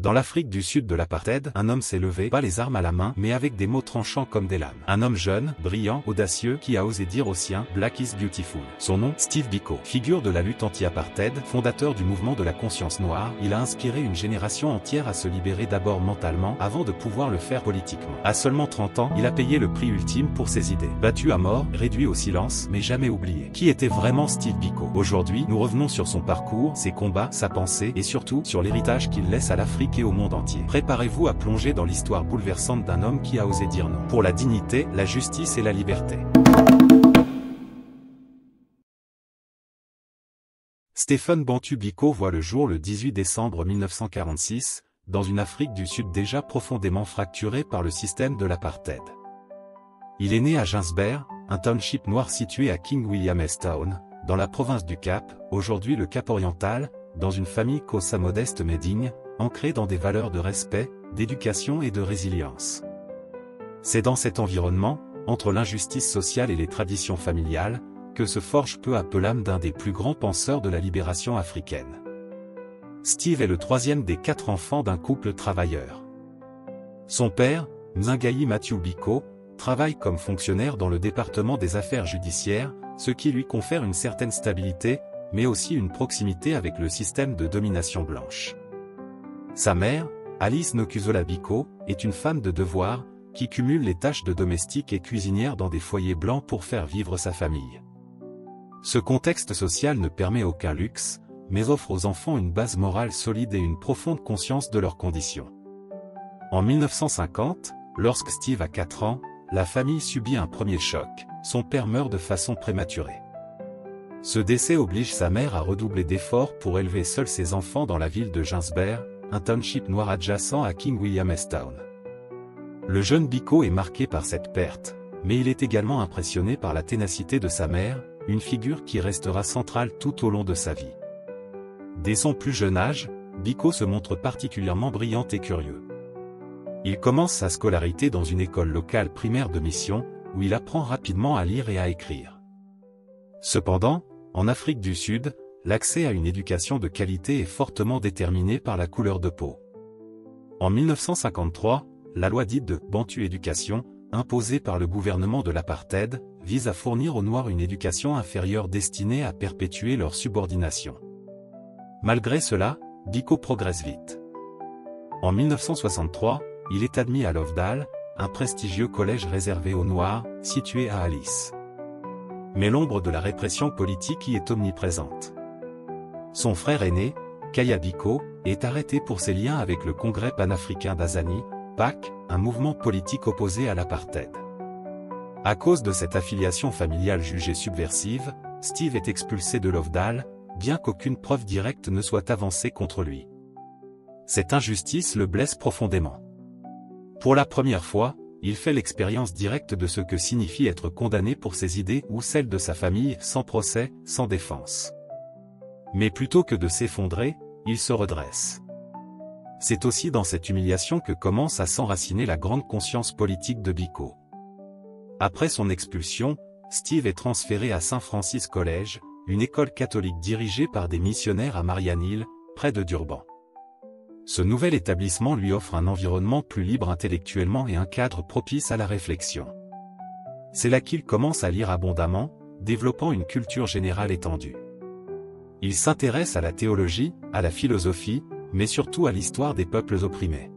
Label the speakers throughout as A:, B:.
A: Dans l'Afrique du Sud de l'apartheid, un homme s'est levé, pas les armes à la main, mais avec des mots tranchants comme des lames. Un homme jeune, brillant, audacieux, qui a osé dire aux siens « Black is beautiful ». Son nom, Steve Biko. Figure de la lutte anti-apartheid, fondateur du mouvement de la conscience noire, il a inspiré une génération entière à se libérer d'abord mentalement, avant de pouvoir le faire politiquement. À seulement 30 ans, il a payé le prix ultime pour ses idées. Battu à mort, réduit au silence, mais jamais oublié. Qui était vraiment Steve Biko? Aujourd'hui, nous revenons sur son parcours, ses combats, sa pensée, et surtout, sur l'héritage qu'il laisse à l'Afrique et au monde entier. Préparez-vous à plonger dans l'histoire bouleversante d'un homme qui a osé dire non. Pour la dignité, la justice et la liberté. Stephen Bantu Biko voit le jour le 18 décembre 1946, dans une Afrique du Sud déjà profondément fracturée par le système de l'apartheid. Il est né à Johannesburg, un township noir situé à King Williamstown, dans la province du Cap, aujourd'hui le Cap-Oriental, dans une famille Xhosa modeste mais digne, ancrée dans des valeurs de respect, d'éducation et de résilience. C'est dans cet environnement, entre l'injustice sociale et les traditions familiales, que se forge peu à peu l'âme d'un des plus grands penseurs de la libération africaine. Steve est le troisième des 4 enfants d'un couple travailleur. Son père, Mzingayi Matthew Biko, travaille comme fonctionnaire dans le département des affaires judiciaires, ce qui lui confère une certaine stabilité, mais aussi une proximité avec le système de domination blanche. Sa mère, Alice Nokuzola Biko, est une femme de devoir, qui cumule les tâches de domestique et cuisinière dans des foyers blancs pour faire vivre sa famille. Ce contexte social ne permet aucun luxe, mais offre aux enfants une base morale solide et une profonde conscience de leurs conditions. En 1950, lorsque Steve a 4 ans, la famille subit un premier choc, son père meurt de façon prématurée. Ce décès oblige sa mère à redoubler d'efforts pour élever seule ses enfants dans la ville de Johannesburg, un township noir adjacent à King Williamstown. Le jeune Biko est marqué par cette perte, mais il est également impressionné par la ténacité de sa mère, une figure qui restera centrale tout au long de sa vie. Dès son plus jeune âge, Biko se montre particulièrement brillant et curieux. Il commence sa scolarité dans une école locale primaire de mission, où il apprend rapidement à lire et à écrire. Cependant, en Afrique du Sud, l'accès à une éducation de qualité est fortement déterminé par la couleur de peau. En 1953, la loi dite de « Bantu Éducation », imposée par le gouvernement de l'apartheid, vise à fournir aux Noirs une éducation inférieure destinée à perpétuer leur subordination. Malgré cela, Biko progresse vite. En 1963, il est admis à Lovedale, un prestigieux collège réservé aux Noirs, situé à Alice. Mais l'ombre de la répression politique y est omniprésente. Son frère aîné, Kaya Biko, est arrêté pour ses liens avec le Congrès panafricain d'Azani, PAC, un mouvement politique opposé à l'apartheid. À cause de cette affiliation familiale jugée subversive, Steve est expulsé de Lovedale, bien qu'aucune preuve directe ne soit avancée contre lui. Cette injustice le blesse profondément. Pour la première fois, il fait l'expérience directe de ce que signifie être condamné pour ses idées ou celles de sa famille, sans procès, sans défense. Mais plutôt que de s'effondrer, il se redresse. C'est aussi dans cette humiliation que commence à s'enraciner la grande conscience politique de Biko. Après son expulsion, Steve est transféré à St. Francis College, une école catholique dirigée par des missionnaires à Mariannhill, près de Durban. Ce nouvel établissement lui offre un environnement plus libre intellectuellement et un cadre propice à la réflexion. C'est là qu'il commence à lire abondamment, développant une culture générale étendue. Il s'intéresse à la théologie, à la philosophie, mais surtout à l'histoire des peuples opprimés.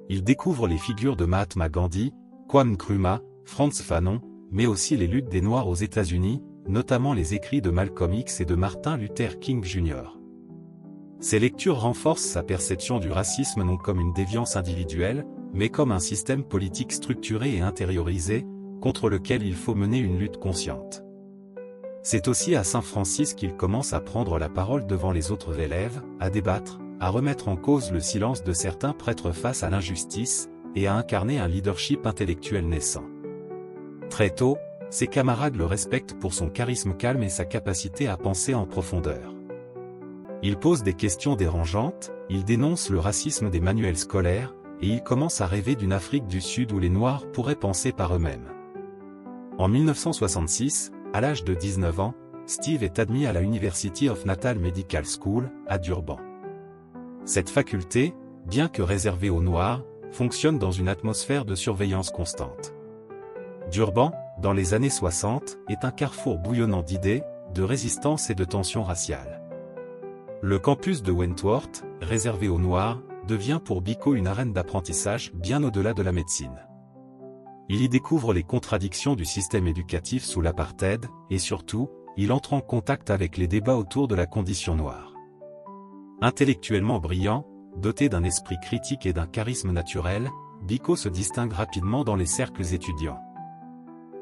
A: Il découvre les figures de Mahatma Gandhi, Kwame Nkrumah, Frantz Fanon, mais aussi les luttes des Noirs aux États-Unis, notamment les écrits de Malcolm X et de Martin Luther King Jr. Ces lectures renforcent sa perception du racisme non comme une déviance individuelle, mais comme un système politique structuré et intériorisé, contre lequel il faut mener une lutte consciente. C'est aussi à Saint Francis qu'il commence à prendre la parole devant les autres élèves, à débattre, à remettre en cause le silence de certains prêtres face à l'injustice, et à incarner un leadership intellectuel naissant. Très tôt, ses camarades le respectent pour son charisme calme et sa capacité à penser en profondeur. Il pose des questions dérangeantes, il dénonce le racisme des manuels scolaires, et il commence à rêver d'une Afrique du Sud où les Noirs pourraient penser par eux-mêmes. En 1966, à l'âge de 19 ans, Steve est admis à la University of Natal Medical School, à Durban. Cette faculté, bien que réservé aux Noirs, fonctionne dans une atmosphère de surveillance constante. Durban, dans les années 60, est un carrefour bouillonnant d'idées, de résistance et de tensions raciales. Le campus de Wentworth, réservé aux Noirs, devient pour Biko une arène d'apprentissage bien au-delà de la médecine. Il y découvre les contradictions du système éducatif sous l'apartheid, et surtout, il entre en contact avec les débats autour de la condition noire. Intellectuellement brillant, doté d'un esprit critique et d'un charisme naturel, Biko se distingue rapidement dans les cercles étudiants.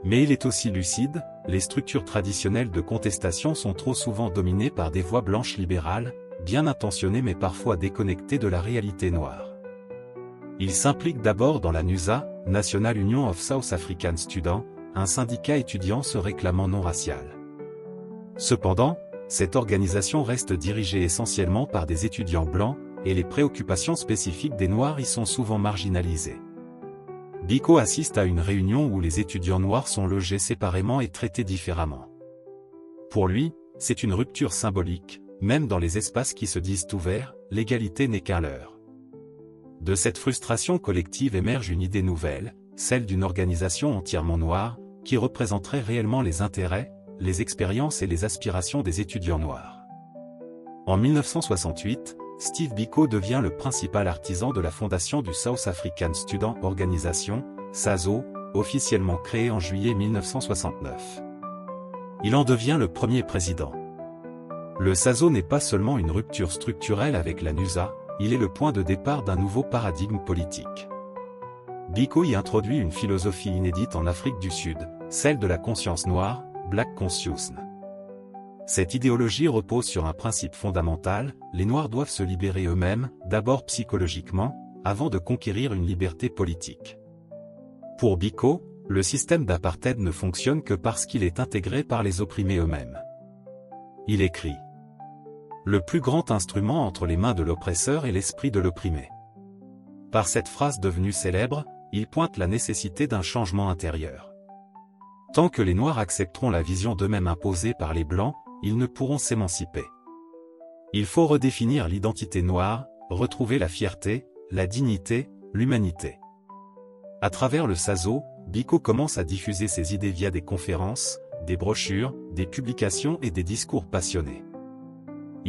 A: Mais il est aussi lucide, les structures traditionnelles de contestation sont trop souvent dominées par des voix blanches libérales, bien intentionnées mais parfois déconnectées de la réalité noire. Il s'implique d'abord dans la NUSA, National Union of South African Students, un syndicat étudiant se réclamant non racial. Cependant, cette organisation reste dirigée essentiellement par des étudiants blancs, et les préoccupations spécifiques des Noirs y sont souvent marginalisées. Biko assiste à une réunion où les étudiants noirs sont logés séparément et traités différemment. Pour lui, c'est une rupture symbolique, même dans les espaces qui se disent ouverts, l'égalité n'est qu'un leurre. De cette frustration collective émerge une idée nouvelle, celle d'une organisation entièrement noire, qui représenterait réellement les intérêts, les expériences et les aspirations des étudiants noirs. En 1968, Steve Biko devient le principal artisan de la fondation du South African Student Organisation, SASO, officiellement créée en juillet 1969. Il en devient le premier président. Le SASO n'est pas seulement une rupture structurelle avec la NUSA, il est le point de départ d'un nouveau paradigme politique. Biko y introduit une philosophie inédite en Afrique du Sud, celle de la conscience noire, Black Consciousness. Cette idéologie repose sur un principe fondamental, les Noirs doivent se libérer eux-mêmes, d'abord psychologiquement, avant de conquérir une liberté politique. Pour Biko, le système d'apartheid ne fonctionne que parce qu'il est intégré par les opprimés eux-mêmes. Il écrit : le plus grand instrument entre les mains de l'oppresseur est l'esprit de l'opprimé. Par cette phrase devenue célèbre, il pointe la nécessité d'un changement intérieur. Tant que les Noirs accepteront la vision d'eux-mêmes imposée par les Blancs, ils ne pourront s'émanciper. Il faut redéfinir l'identité noire, retrouver la fierté, la dignité, l'humanité. À travers le SASO, Biko commence à diffuser ses idées via des conférences, des brochures, des publications et des discours passionnés.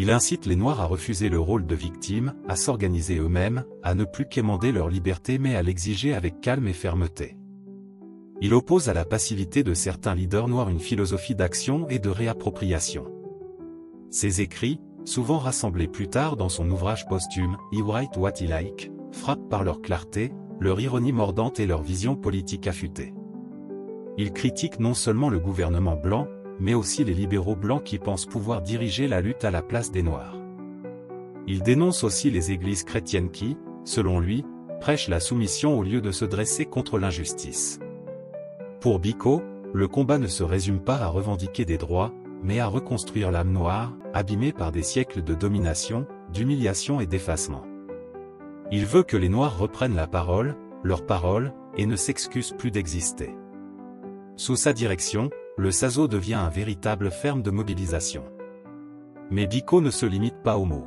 A: Il incite les Noirs à refuser le rôle de victime, à s'organiser eux-mêmes, à ne plus quémander leur liberté mais à l'exiger avec calme et fermeté. Il oppose à la passivité de certains leaders noirs une philosophie d'action et de réappropriation. Ses écrits, souvent rassemblés plus tard dans son ouvrage posthume « He Write What He Like », frappent par leur clarté, leur ironie mordante et leur vision politique affûtée. Il critique non seulement le gouvernement blanc, mais aussi les libéraux blancs qui pensent pouvoir diriger la lutte à la place des Noirs. Il dénonce aussi les églises chrétiennes qui, selon lui, prêchent la soumission au lieu de se dresser contre l'injustice. Pour Biko, le combat ne se résume pas à revendiquer des droits, mais à reconstruire l'âme noire, abîmée par des siècles de domination, d'humiliation et d'effacement. Il veut que les Noirs reprennent la parole, leur parole, et ne s'excusent plus d'exister. Sous sa direction, le SASO devient un véritable ferme de mobilisation. Mais Biko ne se limite pas aux mots.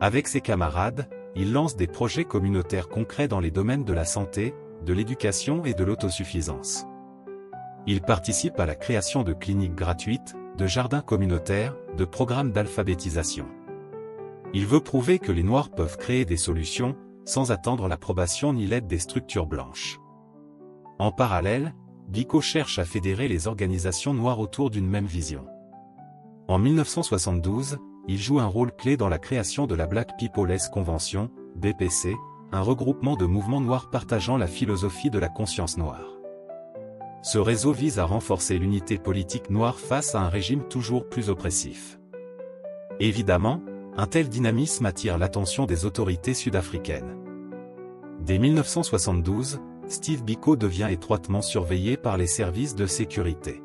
A: Avec ses camarades, il lance des projets communautaires concrets dans les domaines de la santé, de l'éducation et de l'autosuffisance. Il participe à la création de cliniques gratuites, de jardins communautaires, de programmes d'alphabétisation. Il veut prouver que les Noirs peuvent créer des solutions, sans attendre l'approbation ni l'aide des structures blanches. En parallèle, Biko cherche à fédérer les organisations noires autour d'une même vision. En 1972, il joue un rôle clé dans la création de la Black People's Convention, BPC, un regroupement de mouvements noirs partageant la philosophie de la conscience noire. Ce réseau vise à renforcer l'unité politique noire face à un régime toujours plus oppressif. Évidemment, un tel dynamisme attire l'attention des autorités sud-africaines. Dès 1972, Steve Biko devient étroitement surveillé par les services de sécurité.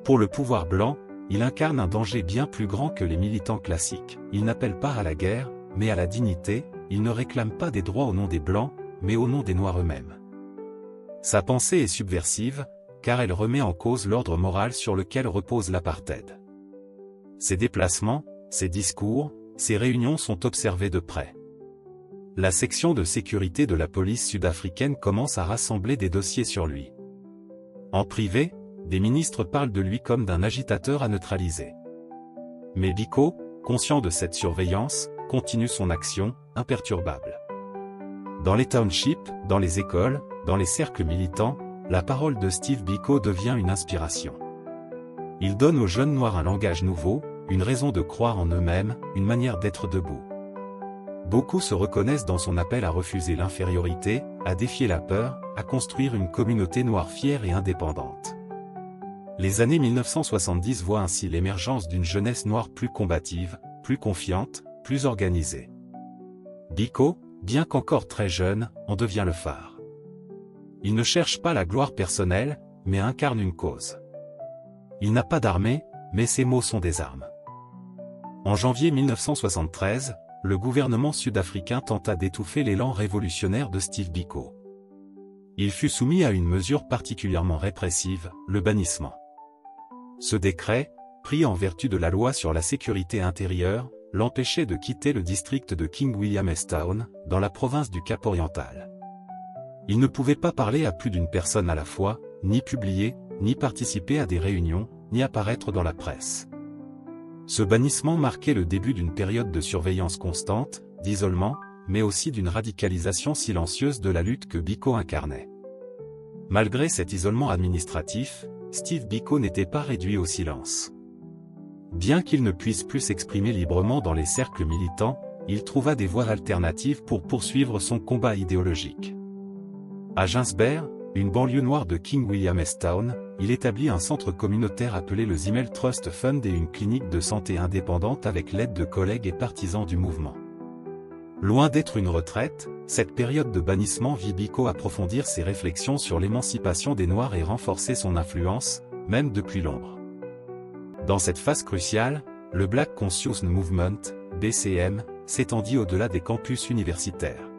A: Pour le pouvoir blanc, il incarne un danger bien plus grand que les militants classiques. Il n'appelle pas à la guerre, mais à la dignité. Il ne réclame pas des droits au nom des Blancs, mais au nom des Noirs eux-mêmes. Sa pensée est subversive, car elle remet en cause l'ordre moral sur lequel repose l'apartheid. Ses déplacements, ses discours, ses réunions sont observés de près. la section de sécurité de la police sud-africaine commence à rassembler des dossiers sur lui. En privé, des ministres parlent de lui comme d'un agitateur à neutraliser. Mais Biko, conscient de cette surveillance, continue son action, imperturbable. Dans les townships, dans les écoles, dans les cercles militants, la parole de Steve Biko devient une inspiration. Il donne aux jeunes noirs un langage nouveau, une raison de croire en eux-mêmes, une manière d'être debout. Beaucoup se reconnaissent dans son appel à refuser l'infériorité, à défier la peur, à construire une communauté noire fière et indépendante. Les années 1970 voient ainsi l'émergence d'une jeunesse noire plus combative, plus confiante, plus organisée. Biko, bien qu'encore très jeune, en devient le phare. Il ne cherche pas la gloire personnelle, mais incarne une cause. Il n'a pas d'armée, mais ses mots sont des armes. En janvier 1973, le gouvernement sud-africain tenta d'étouffer l'élan révolutionnaire de Steve Biko. Il fut soumis à une mesure particulièrement répressive, le bannissement. Ce décret, pris en vertu de la loi sur la sécurité intérieure, l'empêchait de quitter le district de King Williamstown, dans la province du Cap-Oriental. Il ne pouvait pas parler à plus d'une personne à la fois, ni publier, ni participer à des réunions, ni apparaître dans la presse. Ce bannissement marquait le début d'une période de surveillance constante, d'isolement, mais aussi d'une radicalisation silencieuse de la lutte que Biko incarnait. Malgré cet isolement administratif, Steve Biko n'était pas réduit au silence. Bien qu'il ne puisse plus s'exprimer librement dans les cercles militants, il trouva des voies alternatives pour poursuivre son combat idéologique. À Ginsberg, une banlieue noire de King Williamstown, il établit un centre communautaire appelé le Zimmel Trust Fund et une clinique de santé indépendante avec l'aide de collègues et partisans du mouvement. Loin d'être une retraite, cette période de bannissement vit Biko approfondir ses réflexions sur l'émancipation des Noirs et renforcer son influence, même depuis l'ombre. Dans cette phase cruciale, le Black Conscious Movement, BCM, s'étendit au-delà des campus universitaires.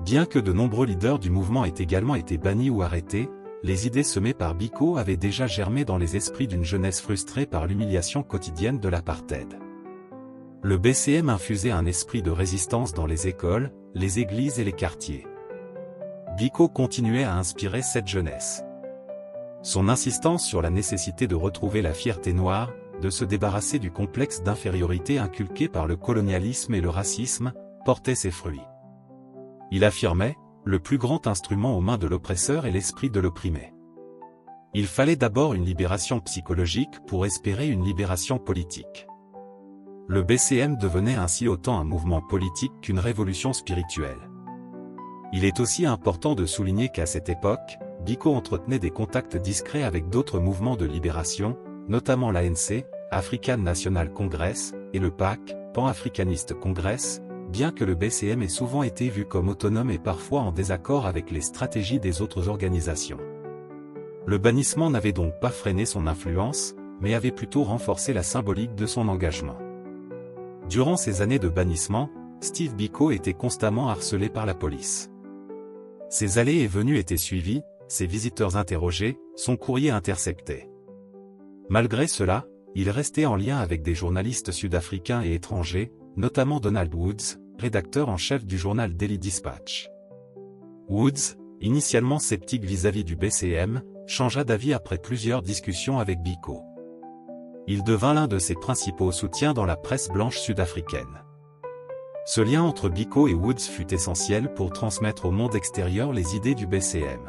A: Bien que de nombreux leaders du mouvement aient également été bannis ou arrêtés, les idées semées par Biko avaient déjà germé dans les esprits d'une jeunesse frustrée par l'humiliation quotidienne de l'apartheid. Le BCM infusait un esprit de résistance dans les écoles, les églises et les quartiers. Biko continuait à inspirer cette jeunesse. Son insistance sur la nécessité de retrouver la fierté noire, de se débarrasser du complexe d'infériorité inculqué par le colonialisme et le racisme, portait ses fruits. Il affirmait, le plus grand instrument aux mains de l'oppresseur est l'esprit de l'opprimé. Il fallait d'abord une libération psychologique pour espérer une libération politique. Le BCM devenait ainsi autant un mouvement politique qu'une révolution spirituelle. Il est aussi important de souligner qu'à cette époque, Biko entretenait des contacts discrets avec d'autres mouvements de libération, notamment l'ANC, African National Congress, et le PAC, Pan-Africanist Congress, bien que le BCM ait souvent été vu comme autonome et parfois en désaccord avec les stratégies des autres organisations. Le bannissement n'avait donc pas freiné son influence, mais avait plutôt renforcé la symbolique de son engagement. Durant ces années de bannissement, Steve Biko était constamment harcelé par la police. Ses allées et venues étaient suivies, ses visiteurs interrogés, son courrier intercepté. Malgré cela, il restait en lien avec des journalistes sud-africains et étrangers, notamment Donald Woods, rédacteur en chef du journal Daily Dispatch. Woods, initialement sceptique vis-à-vis du BCM, changea d'avis après plusieurs discussions avec Biko. Il devint l'un de ses principaux soutiens dans la presse blanche sud-africaine. Ce lien entre Biko et Woods fut essentiel pour transmettre au monde extérieur les idées du BCM.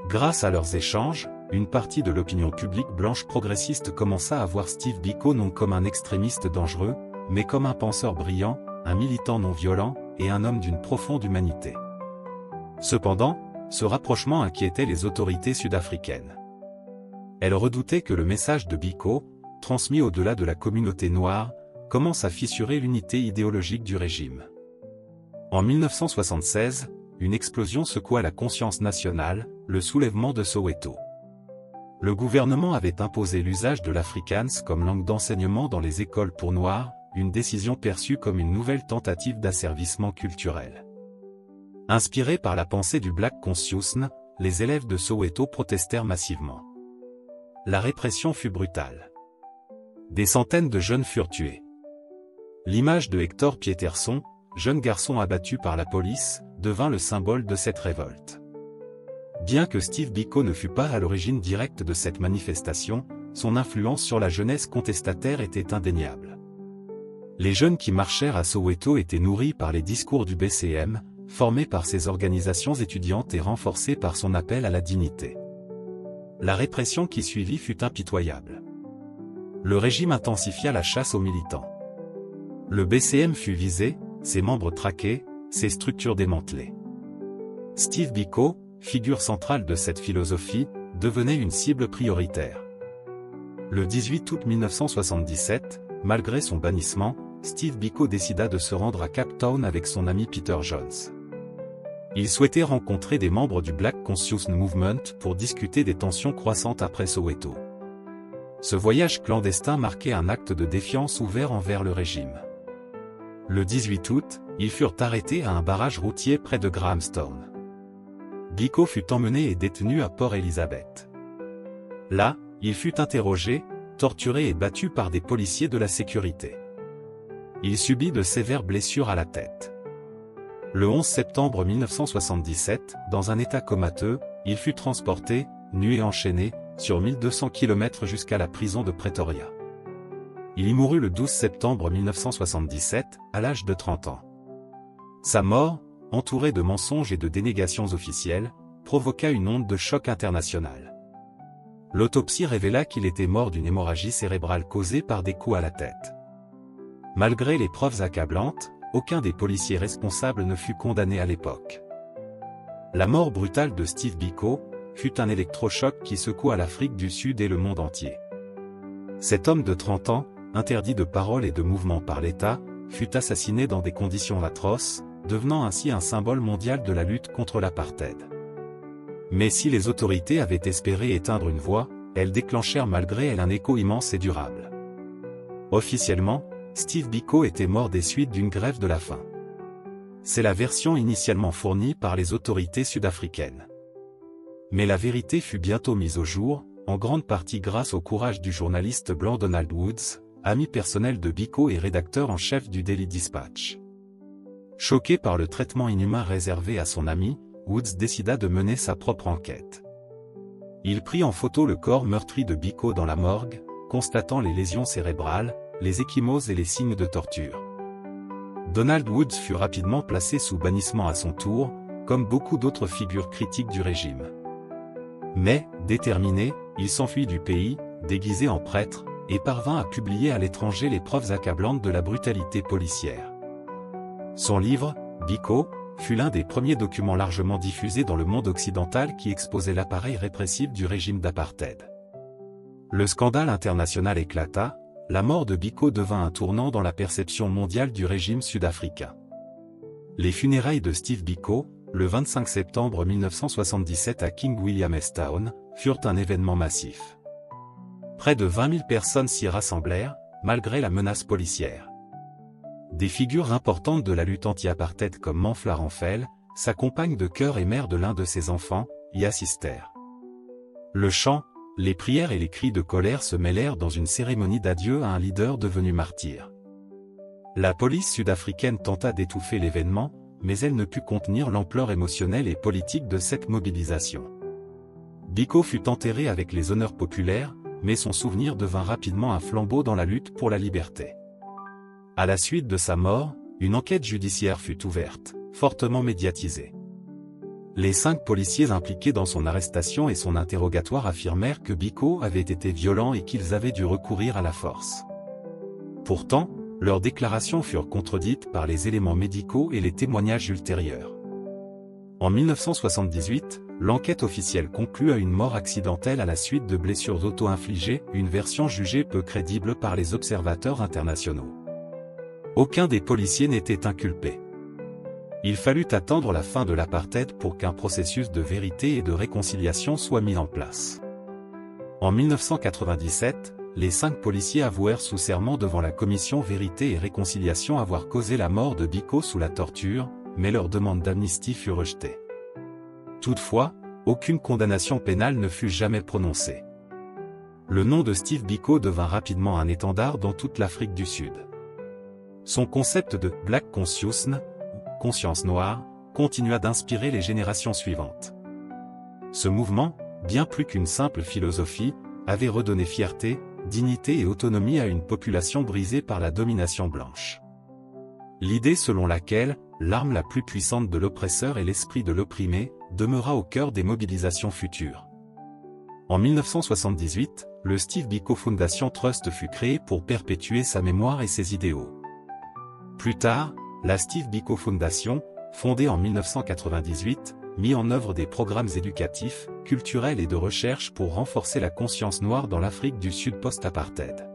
A: Grâce à leurs échanges, une partie de l'opinion publique blanche progressiste commença à voir Steve Biko non comme un extrémiste dangereux, mais comme un penseur brillant, un militant non violent, et un homme d'une profonde humanité. Cependant, ce rapprochement inquiétait les autorités sud-africaines. Elles redoutaient que le message de Biko, transmis au-delà de la communauté noire, commence à fissurer l'unité idéologique du régime. En 1976, une explosion secoua la conscience nationale, le soulèvement de Soweto. Le gouvernement avait imposé l'usage de l'afrikaans comme langue d'enseignement dans les écoles pour noirs, une décision perçue comme une nouvelle tentative d'asservissement culturel. Inspirés par la pensée du Black Conscious, les élèves de Soweto protestèrent massivement. La répression fut brutale. Des centaines de jeunes furent tués. L'image de Hector Pieterson, jeune garçon abattu par la police, devint le symbole de cette révolte. Bien que Steve Biko ne fût pas à l'origine directe de cette manifestation, son influence sur la jeunesse contestataire était indéniable. Les jeunes qui marchèrent à Soweto étaient nourris par les discours du BCM, formés par ses organisations étudiantes et renforcés par son appel à la dignité. La répression qui suivit fut impitoyable. Le régime intensifia la chasse aux militants. Le BCM fut visé, ses membres traqués, ses structures démantelées. Steve Biko, figure centrale de cette philosophie, devenait une cible prioritaire. Le 18 août 1977, malgré son bannissement, Steve Biko décida de se rendre à Cape Town avec son ami Peter Jones. Il souhaitait rencontrer des membres du Black Conscious Movement pour discuter des tensions croissantes après Soweto. Ce voyage clandestin marquait un acte de défiance ouvert envers le régime. Le 18 août, ils furent arrêtés à un barrage routier près de Grahamstown. Biko fut emmené et détenu à Port Elizabeth. Là, il fut interrogé, torturé et battu par des policiers de la sécurité. Il subit de sévères blessures à la tête. Le 11 septembre 1977, dans un état comateux, il fut transporté, nu et enchaîné, sur 1200 km jusqu'à la prison de Pretoria. Il y mourut le 12 septembre 1977, à l'âge de 30 ans. Sa mort, entourée de mensonges et de dénégations officielles, provoqua une onde de choc international. L'autopsie révéla qu'il était mort d'une hémorragie cérébrale causée par des coups à la tête. Malgré les preuves accablantes, aucun des policiers responsables ne fut condamné à l'époque. La mort brutale de Steve Biko fut un électrochoc qui secoua l'Afrique du Sud et le monde entier. Cet homme de 30 ans, interdit de parole et de mouvement par l'État, fut assassiné dans des conditions atroces, devenant ainsi un symbole mondial de la lutte contre l'apartheid. Mais si les autorités avaient espéré éteindre une voix, elles déclenchèrent malgré elles un écho immense et durable. Officiellement, Steve Biko était mort des suites d'une grève de la faim. C'est la version initialement fournie par les autorités sud-africaines. Mais la vérité fut bientôt mise au jour, en grande partie grâce au courage du journaliste blanc Donald Woods, ami personnel de Biko et rédacteur en chef du Daily Dispatch. Choqué par le traitement inhumain réservé à son ami, Woods décida de mener sa propre enquête. Il prit en photo le corps meurtri de Biko dans la morgue, constatant les lésions cérébrales, les ecchymoses et les signes de torture. Donald Woods fut rapidement placé sous bannissement à son tour, comme beaucoup d'autres figures critiques du régime. Mais, déterminé, il s'enfuit du pays, déguisé en prêtre, et parvint à publier à l'étranger les preuves accablantes de la brutalité policière. Son livre, Biko, fut l'un des premiers documents largement diffusés dans le monde occidental qui exposait l'appareil répressif du régime d'apartheid. Le scandale international éclata, la mort de Biko devint un tournant dans la perception mondiale du régime sud-africain. Les funérailles de Steve Biko, le 25 septembre 1977 à King Williamstown, furent un événement massif. Près de 20 000 personnes s'y rassemblèrent, malgré la menace policière. Des figures importantes de la lutte anti-apartheid comme Manfla Ramphele, sa compagne de cœur et mère de l'un de ses enfants, y assistèrent. Le chant, les prières et les cris de colère se mêlèrent dans une cérémonie d'adieu à un leader devenu martyr. La police sud-africaine tenta d'étouffer l'événement, mais elle ne put contenir l'ampleur émotionnelle et politique de cette mobilisation. Biko fut enterré avec les honneurs populaires, mais son souvenir devint rapidement un flambeau dans la lutte pour la liberté. À la suite de sa mort, une enquête judiciaire fut ouverte, fortement médiatisée. Les 5 policiers impliqués dans son arrestation et son interrogatoire affirmèrent que Biko avait été violent et qu'ils avaient dû recourir à la force. Pourtant, leurs déclarations furent contredites par les éléments médicaux et les témoignages ultérieurs. En 1978, l'enquête officielle conclut à une mort accidentelle à la suite de blessures auto-infligées, une version jugée peu crédible par les observateurs internationaux. Aucun des policiers n'était inculpé. Il fallut attendre la fin de l'apartheid pour qu'un processus de vérité et de réconciliation soit mis en place. En 1997, les 5 policiers avouèrent sous serment devant la commission Vérité et Réconciliation avoir causé la mort de Biko sous la torture, mais leur demande d'amnistie fut rejetée. Toutefois, aucune condamnation pénale ne fut jamais prononcée. Le nom de Steve Biko devint rapidement un étendard dans toute l'Afrique du Sud. Son concept de « Black Consciousness » ou « conscience noire » continua d'inspirer les générations suivantes. Ce mouvement, bien plus qu'une simple philosophie, avait redonné fierté, dignité et autonomie à une population brisée par la domination blanche. L'idée selon laquelle l'arme la plus puissante de l'oppresseur est l'esprit de l'opprimé demeura au cœur des mobilisations futures. En 1978, le Steve Biko Foundation Trust fut créé pour perpétuer sa mémoire et ses idéaux. Plus tard, la Steve Biko Foundation, fondée en 1998, mit en œuvre des programmes éducatifs, culturels et de recherche pour renforcer la conscience noire dans l'Afrique du Sud post-apartheid.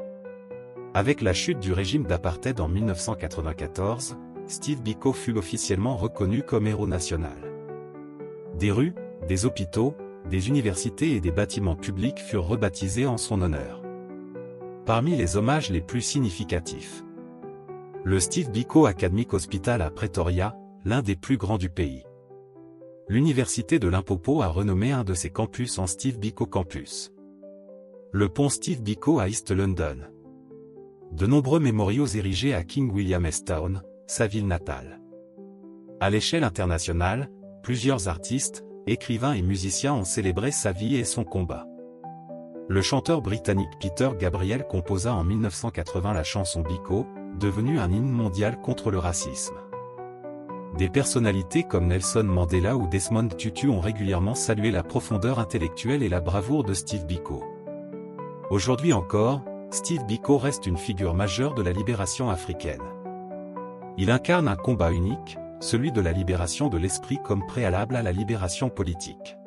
A: Avec la chute du régime d'apartheid en 1994, Steve Biko fut officiellement reconnu comme héros national. Des rues, des hôpitaux, des universités et des bâtiments publics furent rebaptisés en son honneur. Parmi les hommages les plus significatifs, le Steve Biko Academic Hospital à Pretoria, l'un des plus grands du pays. L'université de Limpopo a renommé un de ses campus en Steve Biko Campus. Le pont Steve Biko à East London. De nombreux mémoriaux érigés à King Williamstown, sa ville natale. À l'échelle internationale, plusieurs artistes, écrivains et musiciens ont célébré sa vie et son combat. Le chanteur britannique Peter Gabriel composa en 1980 la chanson Biko, devenue un hymne mondial contre le racisme. Des personnalités comme Nelson Mandela ou Desmond Tutu ont régulièrement salué la profondeur intellectuelle et la bravoure de Steve Biko. Aujourd'hui encore, Steve Biko reste une figure majeure de la libération africaine. Il incarne un combat unique, celui de la libération de l'esprit comme préalable à la libération politique.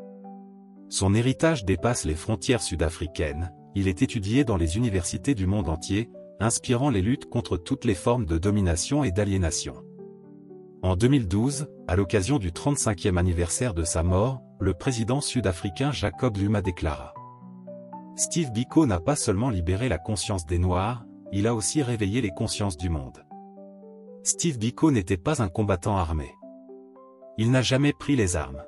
A: Son héritage dépasse les frontières sud-africaines, il est étudié dans les universités du monde entier, inspirant les luttes contre toutes les formes de domination et d'aliénation. En 2012, à l'occasion du 35e anniversaire de sa mort, le président sud-africain Jacob Zuma déclara: Steve Biko n'a pas seulement libéré la conscience des Noirs, il a aussi réveillé les consciences du monde. Steve Biko n'était pas un combattant armé. Il n'a jamais pris les armes.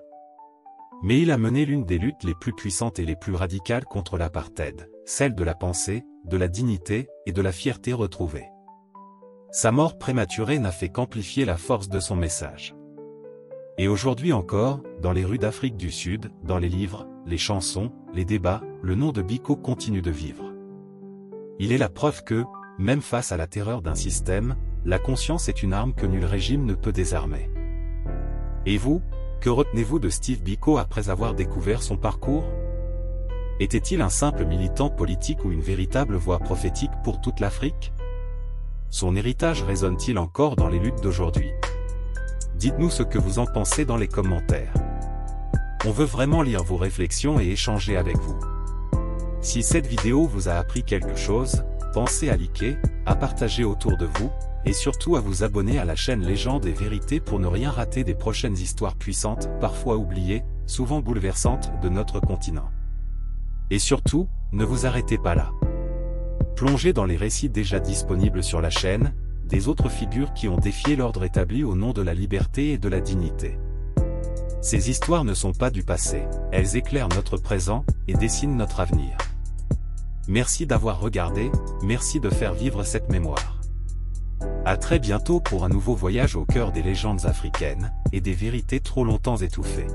A: Mais il a mené l'une des luttes les plus puissantes et les plus radicales contre l'apartheid, celle de la pensée, de la dignité et de la fierté retrouvée. Sa mort prématurée n'a fait qu'amplifier la force de son message. Et aujourd'hui encore, dans les rues d'Afrique du Sud, dans les livres, les chansons, les débats, le nom de Biko continue de vivre. Il est la preuve que, même face à la terreur d'un système, la conscience est une arme que nul régime ne peut désarmer. Et vous, que retenez-vous de Steve Biko après avoir découvert son parcours? Était-il un simple militant politique ou une véritable voix prophétique pour toute l'Afrique? Son héritage résonne-t-il encore dans les luttes d'aujourd'hui? Dites-nous ce que vous en pensez dans les commentaires. On veut vraiment lire vos réflexions et échanger avec vous. Si cette vidéo vous a appris quelque chose, pensez à liker, à partager autour de vous, et surtout à vous abonner à la chaîne Légendes et Vérités pour ne rien rater des prochaines histoires puissantes, parfois oubliées, souvent bouleversantes, de notre continent. Et surtout, ne vous arrêtez pas là. Plongez dans les récits déjà disponibles sur la chaîne, des autres figures qui ont défié l'ordre établi au nom de la liberté et de la dignité. Ces histoires ne sont pas du passé, elles éclairent notre présent et dessinent notre avenir. Merci d'avoir regardé, merci de faire vivre cette mémoire. À très bientôt pour un nouveau voyage au cœur des légendes africaines, et des vérités trop longtemps étouffées.